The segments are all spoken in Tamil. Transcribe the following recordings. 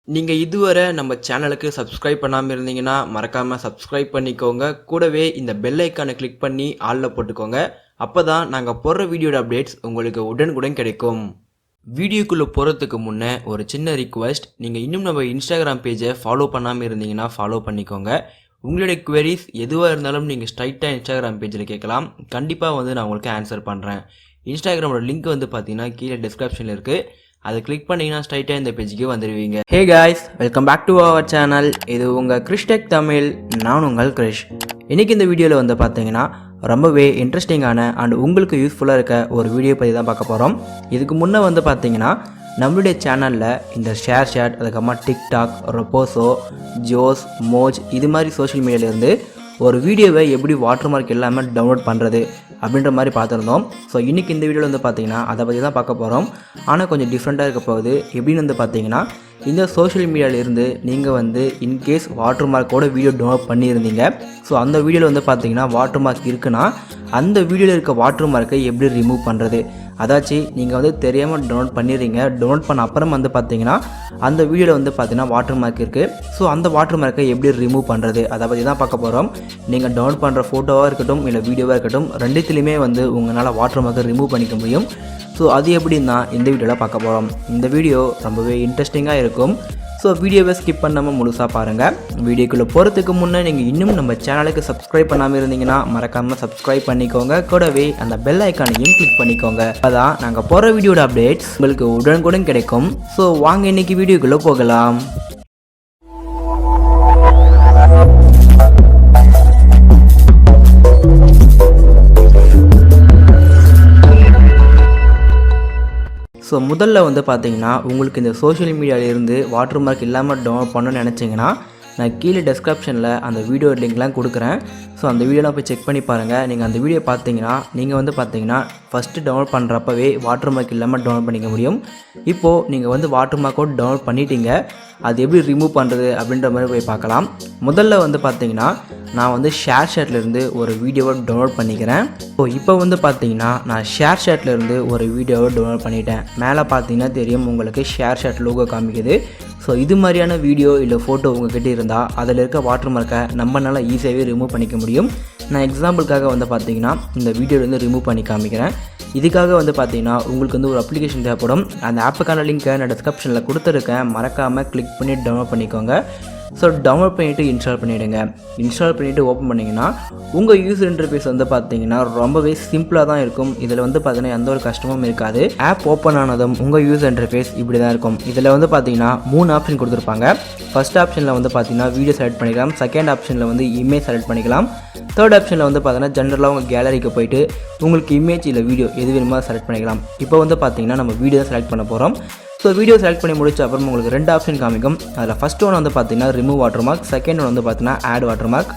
நீங்க இதுவரை நம்ம சேனலுக்கு சப்ஸ்கிரைப் பண்ணாம இருந்தீங்கன்னா மறக்காம சப்ஸ்கிரைப் பண்ணிக்கோங்க. கூடவே இந்த பெல் ஐகானை கிளிக் பண்ணி ஆல்ல போட்டுக்கோங்க. அப்பதான் நாங்க போடுற வீடியோட அப்டேட்ஸ் உங்களுக்கு உடனுக்குடன் கிடைக்கும். வீடியோக்குள்ள போறதுக்கு முன்னே ஒரு சின்ன ரிக்வெஸ்ட், நீங்க இன்னும் நம்ம இன்ஸ்டாகிராம் பேஜை ஃபாலோ பண்ணாம இருந்தீங்கன்னா ஃபாலோ பண்ணிக்கோங்க. உங்களுடைய குவரிஸ் எதுவாக இருந்தாலும் நீங்கள் ஸ்ட்ரைட்டாக இன்ஸ்டாகிராம் பேஜில் கேட்கலாம். கண்டிப்பாக நான் உங்களுக்கு ஆன்சர் பண்ணுறேன். இன்ஸ்டாகிராமோட லிங்க் பார்த்தீங்கன்னா கீழே டிஸ்கிரிப்ஷனில் இருக்குது. அதை கிளிக் பண்ணிங்கன்னா ஸ்ட்ரைட்டாக இந்த பேஜுக்கு வந்துடுவீங்க. Hey guys, welcome back to our channel. இது உங்கள் கிறிஸ்டெக் தமிழ். நான் உங்கள் கிரிஷ். இன்றைக்கி இந்த வீடியோவில் பார்த்தீங்கன்னா ரொம்பவே இன்ட்ரெஸ்டிங்கான அண்ட் உங்களுக்கு யூஸ்ஃபுல்லாக இருக்க ஒரு வீடியோ பற்றி தான் பார்க்க போகிறோம். இதுக்கு முன்னே பார்த்தீங்கன்னா நம்மளுடைய சேனலில் இந்த ஷேர் ஷாட், அதுக்கப்புறமா டிக்டாக், ரொப்போசோ, ஜோஸ், மோஜ் இது மாதிரி சோஷியல் மீடியாவிலேருந்து ஒரு வீடியோவை எப்படி வாட்டர்மார்க் எல்லாமே டவுன்லோட் பண்ணுறது அப்படின்ற மாதிரி பார்த்துருந்தோம். ஸோ இன்றைக்கி இந்த வீடியோவில் பார்த்தீங்கன்னா அதை பற்றி தான் பார்க்க போகிறோம். ஆனால் கொஞ்சம் டிஃப்ரெண்ட்டாக இருக்க போகுது. எப்படின்னு பார்த்தீங்கன்னா இந்த சோஷியல் மீடியாவிலேருந்து நீங்கள் இன்கேஸ் வாட்டர்மார்க்கோட வீடியோ டவுன்லோட் பண்ணியிருந்தீங்க. ஸோ அந்த வீடியோவில் பார்த்தீங்கன்னா வாட்டர்மார்க் இருக்குன்னா அந்த வீடியோவில் இருக்க வாட்டர்மார்க்கை எப்படி ரிமூவ் பண்ணுறது, அதாச்சு நீங்கள் தெரியாமல் டவுன்லோட் பண்ணிடுறீங்க. டவுன்லோட் பண்ண அப்புறம் பார்த்தீங்கன்னா அந்த வீடியோவில் பார்த்தீங்கன்னா வாட்டர்மார்க் இருக்குது. ஸோ அந்த வாட்டர்மார்க்கை எப்படி ரிமூவ் பண்ணுறது அதை பற்றி தான் பார்க்க போகிறோம். நீங்கள் டவுன்லோட் பண்ணுற ஃபோட்டோவாக இருக்கட்டும் இல்லை வீடியோவாக இருக்கட்டும், ரெண்டுத்துலேயுமே உங்களால் வாட்டர்மார்க்கை ரிமூவ் பண்ணிக்க முடியும். ஸோ அது எப்படின்னா இந்த வீடியோவில் பார்க்க போகிறோம். இந்த வீடியோ ரொம்பவே இன்ட்ரெஸ்டிங்காக இருக்கும். ஸோ வீடியோவை ஸ்கிப் பண்ணாமல் முழுசாக பாருங்கள். வீடியோக்குள்ளே போகிறதுக்கு முன்னே நீங்கள் இன்னும் நம்ம சேனலுக்கு சப்ஸ்கிரைப் பண்ணாமல் இருந்தீங்கன்னா மறக்காமல் சப்ஸ்கிரைப் பண்ணிக்கோங்க. கூடவே அந்த பெல் ஐக்கானையும் கிளிக் பண்ணிக்கோங்க. அதான் நாங்கள் போகிற வீடியோட அப்டேட்ஸ் உங்களுக்கு உடனுக்குடன் கிடைக்கும். ஸோ வாங்க இன்றைக்கி வீடியோக்குள்ளே போகலாம். ஸோ முதல்ல பார்த்தீங்கன்னா உங்களுக்கு இந்த சோஷியல் மீடியாவிலேருந்து வாட்டர்மார்க் இல்லாமல் டவுன்லோட் பண்ணணும்னு நினச்சிங்கன்னா நான் கீழே டிஸ்கிரிப்ஷனில் அந்த வீடியோ லிங்க்லாம் கொடுக்குறேன். ஸோ அந்த வீடியோலாம் போய் செக் பண்ணி பாருங்கள். நீங்கள் அந்த வீடியோ பார்த்தீங்கன்னா நீங்கள் பார்த்தீங்கன்னா ஃபஸ்ட்டு டவுன்லோட் பண்ணுறப்பவே வாட்டர்மார்க் இல்லாமல் டவுன்லோட் பண்ணிக்க முடியும். இப்போது நீங்கள் வாட்டர்மார்க்கோடு டவுன்லோட் பண்ணிட்டீங்க, அது எப்படி ரிமூவ் பண்ணுறது அப்படின்ற மாதிரி போய் பார்க்கலாம். முதல்ல பார்த்தீங்கன்னா நான் ஷேர் ஷாட்லேருந்து ஒரு வீடியோவை டவுன்லோட் பண்ணிக்கிறேன். ஸோ இப்போ பார்த்தீங்கன்னா நான் ஷேர் ஷாட்லேருந்து ஒரு வீடியோவை டவுன்லோட் பண்ணிட்டேன். மேலே பார்த்தீங்கன்னா தெரியும் உங்களுக்கு ஷேர் ஷாட் லோகோ காமிக்குது. ஸோ இது மாதிரியான வீடியோ இல்லை ஃபோட்டோ உங்கள்கிட்ட இருந்தால் அதில் இருக்க வாட்டர்மார்க்கை நம்மளால் ஈஸியாகவே ரிமூவ் பண்ணிக்க முடியும். நான் எக்ஸாம்பிளுக்காக பார்த்தீங்கன்னா இந்த வீடியோலேருந்து ரிமூவ் பண்ணி காமிக்கிறேன். இதுக்காக பார்த்தீங்கன்னா உங்களுக்கு ஒரு அப்ளிகேஷன் தேவைப்படும். அந்த ஆப்புக்கான லிங்க்கை நான் டிஸ்கிரிப்ஷனில் கொடுத்துருக்கேன். மறக்காமல் கிளிக் பண்ணி டவுன்லோட் பண்ணிக்கோங்க. ஸோ டவுன்லோட் பண்ணிவிட்டு இன்ஸ்டால் பண்ணிவிடுங்க. இன்ஸ்டால் பண்ணிவிட்டு ஓப்பன் பண்ணிங்கன்னா உங்கள் யூசர் இன்டர்ஃபேஸ் பார்த்தீங்கன்னா ரொம்பவே சிம்பிளாக தான் இருக்கும். இதில் பார்த்தீங்கன்னா எந்த ஒரு கஷ்டமும் இருக்காது. ஆப் ஓப்பன் ஆனதும் உங்கள் யூசர் இன்டர்ஃபேஸ் இப்படி தான் இருக்கும். இதில் பார்த்தீங்கன்னா 3 ஆப்ஷன் கொடுத்துருப்பாங்க. ஃபர்ஸ்ட் ஆப்ஷனில் பார்த்தீங்கன்னா வீடியோ செலக்ட் பண்ணிக்கலாம். செகண்ட் ஆப்ஷனில் இமேஜ் செலக்ட் பண்ணிக்கலாம். தேர்ட் ஆப்ஷனில் பார்த்தீங்கன்னா ஜென்ரலாக உங்கள் கேலரிக்கு போயிட்டு உங்களுக்கு இமேஜ் இல்லை வீடியோ எது வேணுமோ செலக்ட் பண்ணிக்கலாம். இப்போ பார்த்தீங்கன்னா நம்ம வீடியோ தான் செலக்ட் பண்ண போகிறோம். ஸோ வீடியோ செலக்ட் பண்ணி முடிச்ச அப்புறம் உங்களுக்கு 2 ஆப்ஷன் காமிக்கும். அதில் ஃபஸ்ட் ஒன் பார்த்தீங்கன்னா ரிமூவ் வாட்டர்மார்க், செகண்ட் ஒன் பார்த்தீங்கன்னா ஆட் வாட்டர்மார்க்.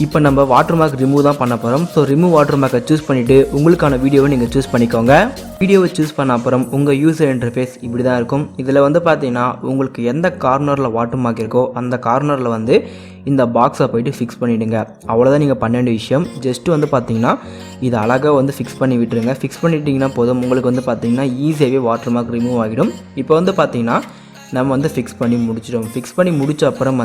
இப்போ நம்ம வாட்டர்மார்க் ரிமூவ் தான் பண்ண போகிறோம். ஸோ ரிமூவ் வாட்டர்மார்க்கை சூஸ் பண்ணிவிட்டு உங்களுக்கான வீடியோவை நீங்கள் சூஸ் பண்ணிக்கோங்க. வீடியோவை சூஸ் பண்ண அப்புறம் உங்கள் யூசர் இன்டர்ஃபேஸ் இப்படி தான் இருக்கும். இதில் பார்த்தீங்கன்னா உங்களுக்கு எந்த கார்னரில் வாட்டர்மார்க் இருக்கோ அந்த கார்னரில் இந்த பாக்ஸை போய்ட்டு ஃபிக்ஸ் பண்ணிவிடுங்க. அவ்வளோதான் நீங்கள் பண்ண வேண்டிய விஷயம். ஜஸ்ட்டு பார்த்தீங்கன்னா இது அழகாக ஃபிக்ஸ் பண்ணி விட்டுருங்க. ஃபிக்ஸ் பண்ணிட்டீங்கன்னா போதும். உங்களுக்கு பார்த்தீங்கன்னா ஈஸியாகவே வாட்டர்மார்க் ரிமூவ் ஆகிடும். இப்போ பார்த்தீங்கன்னா நம்ம ஃபிக்ஸ் பண்ணி முடிச்சிடும். ஃபிக்ஸ் பண்ணி முடிச்ச அப்புறம்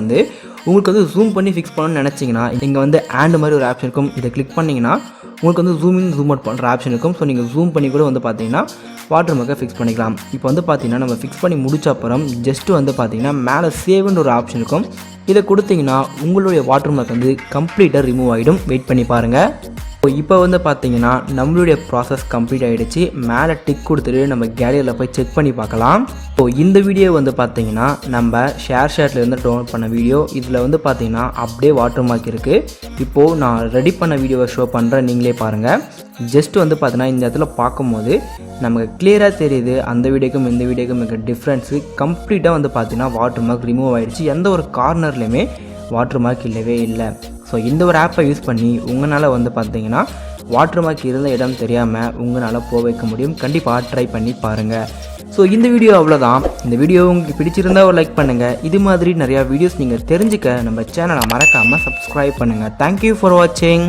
உங்களுக்கு ஜூம் பண்ணி ஃபிக்ஸ் பண்ணணும்னு நினச்சிங்கன்னா இங்கே ஆண்ட் மாதிரி ஒரு ஆப்ஷன் இருக்கும். இதை கிளிக் பண்ணிங்கன்னா உங்களுக்கு ஜூம் இன் ஜூம் அவுட் பண்ணுற ஆப்ஷன் இருக்கும். ஸோ நீங்கள் ஜூம் பண்ணி கூட பார்த்தீங்கன்னா வாட்டர்மார்க்கை ஃபிக்ஸ் பண்ணிக்கலாம். இப்போ பார்த்தீங்கன்னா நம்ம ஃபிக்ஸ் பண்ணி முடிச்ச அப்புறம் ஜஸ்ட்டு பார்த்தீங்கன்னா மேலே சேவ்னு ஒரு ஆப்ஷன் இருக்கும். இதை கொடுத்தீங்கன்னா உங்களுடைய வாட்டர்மார்க் கம்ப்ளீட்டாக ரிமூவ் ஆகிடும். வெயிட் பண்ணி பாருங்கள். இப்போ பார்த்தீங்கன்னா நம்மளுடைய ப்ராசஸ் கம்ப்ளீட் ஆகிடுச்சு. மேலே டிக் கொடுத்துட்டு நம்ம கேலரியில் போய் செக் பண்ணி பார்க்கலாம். இந்த வீடியோ பார்த்தீங்கன்னா நம்ம ஷேர் ஷாட்லேருந்து டவுன்லோட் பண்ண வீடியோ. இதில் பார்த்தீங்கன்னா அப்படியே வாட்டர்மார்க் இருக்குது. இப்போது நான் ரெடி பண்ண வீடியோவை ஷோ பண்ணுறேன், நீங்களே பாருங்கள். ஜஸ்ட் பார்த்தீங்கன்னா இந்த இடத்துல பார்க்கும்போது நமக்கு கிளியராக தெரியுது அந்த வீடியோக்கும் இந்த வீடியோக்கும் இருக்க டிஃப்ரென்ஸு. கம்ப்ளீட்டாக பார்த்தீங்கன்னா வாட்டர்மார்க் ரிமூவ் ஆகிடுச்சு. எந்த ஒரு கார்னர்லையுமே வாட்டர்மார்க் இல்லவே இல்லை. ஸோ இந்த ஒரு ஆப்பை யூஸ் பண்ணி உங்களால் பார்த்தீங்கன்னா வாட்டர்மார்க் இருந்த இடம் தெரியாமல் உங்களால் போக வைக்க முடியும். கண்டிப்பாக ட்ரை பண்ணி பாருங்கள். ஸோ இந்த வீடியோ அவ்வளோதான். இந்த வீடியோ உங்களுக்கு பிடிச்சிருந்தால் ஒரு லைக் பண்ணுங்கள். இது மாதிரி நிறையா வீடியோஸ் நீங்கள் தெரிஞ்சுக்க நம்ம சேனலை மறக்காமல் சப்ஸ்கிரைப் பண்ணுங்கள். தேங்க்யூ ஃபார் வாட்சிங்.